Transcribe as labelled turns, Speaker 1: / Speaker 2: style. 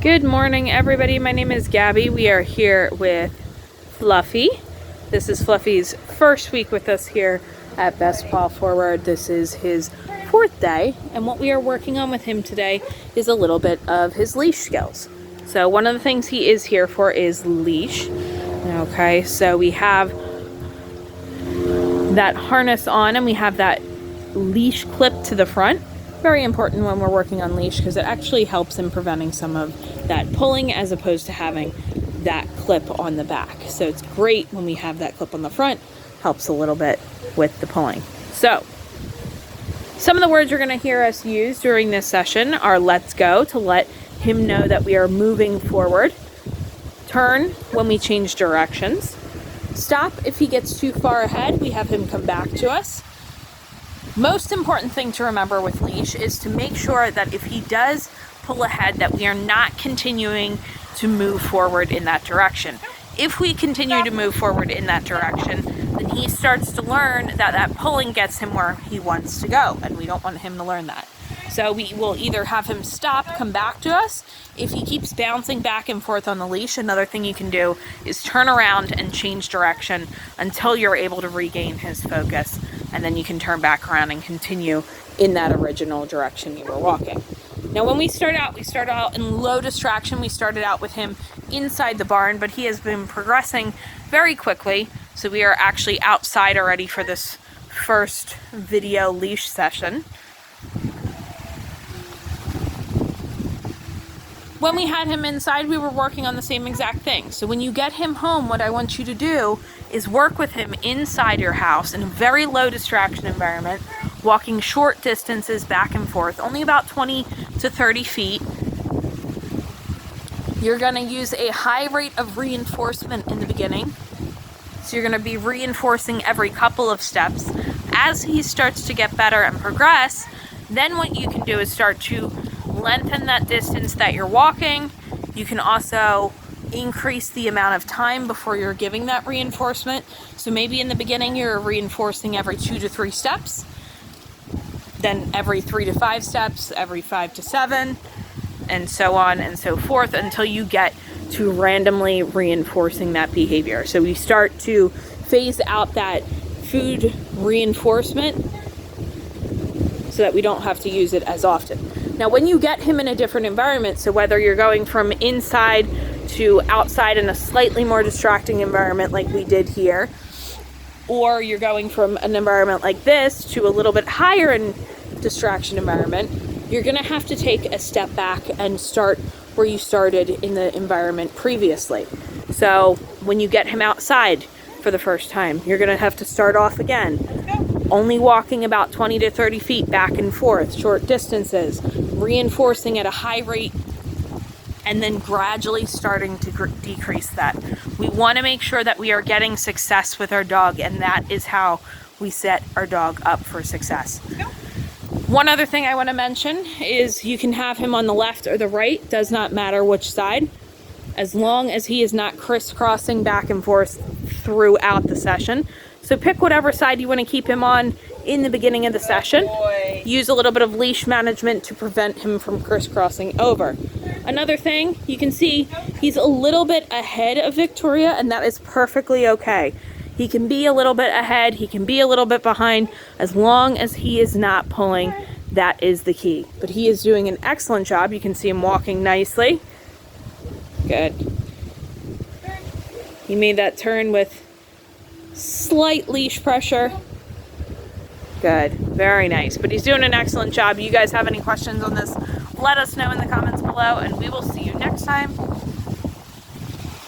Speaker 1: Good morning, everybody. My name is Gabby. We are here with Fluffy. This is Fluffy's first week with us here at Best Paw Forward. This is his 4th day, and what we are working on with him today is a little bit of his leash skills. So one of the things he is here for is leash. Okay, so we have that harness on and we have that leash clip to the front. Very important when we're working on leash because it actually helps in preventing some of that pulling as opposed to having that clip on the back. So it's great when we have that clip on the front, helps a little bit with the pulling. So some of the words you're going to hear us use during this session are let's go, to let him know that we are moving forward, turn when we change directions, stop if he gets too far ahead, we have him come back to us. Most important thing to remember with leash is to make sure that if he does pull ahead, that we are not continuing to move forward in that direction. If we continue to move forward in that direction, then he starts to learn that that pulling gets him where he wants to go, and we don't want him to learn that. So we will either have him stop, come back to us. If he keeps bouncing back and forth on the leash, another thing you can do is turn around and change direction until you're able to regain his focus, and then you can turn back around and continue in that original direction you were walking. Now when we start out in low distraction. We started out with him inside the barn, but he has been progressing very quickly. So we are actually outside already for this first video leash session. When we had him inside, we were working on the same exact thing. So when you get him home, what I want you to do is work with him inside your house in a very low distraction environment, walking short distances back and forth, only about 20 to 30 feet. You're going to use a high rate of reinforcement in the beginning. So you're going to be reinforcing every couple of steps. As he starts to get better and progress, then what you can do is start to lengthen that distance that you're walking. You can also increase the amount of time before you're giving that reinforcement. So maybe in the beginning you're reinforcing every 2 to 3 steps, then every 3 to 5 steps, every 5 to 7, and so on and so forth until you get to randomly reinforcing that behavior. So we start to phase out that food reinforcement so that we don't have to use it as often. Now when you get him in a different environment, so whether you're going from inside to outside in a slightly more distracting environment like we did here, or you're going from an environment like this to a little bit higher in distraction environment, you're going to have to take a step back and start where you started in the environment previously. So when you get him outside for the first time, you're going to have to start off again, only walking about 20 to 30 feet back and forth, short distances, reinforcing at a high rate, and then gradually starting to decrease that. We want to make sure that we are getting success with our dog, and that is how we set our dog up for success. One other thing I want to mention is you can have him on the left or the right, does not matter which side, as long as he is not crisscrossing back and forth throughout the session. So pick whatever side you want to keep him on in the beginning of the session. Use a little bit of leash management to prevent him from crisscrossing over. Another thing, you can see he's a little bit ahead of Victoria, and that is perfectly okay. He can be a little bit ahead, he can be a little bit behind, as long as he is not pulling, that is the key. But he is doing an excellent job. You can see him walking nicely. Good. He made that turn with slight leash pressure. Good, very nice. But he's doing an excellent job. You guys have any questions on this, let us know in the comments below, and we will see you next time.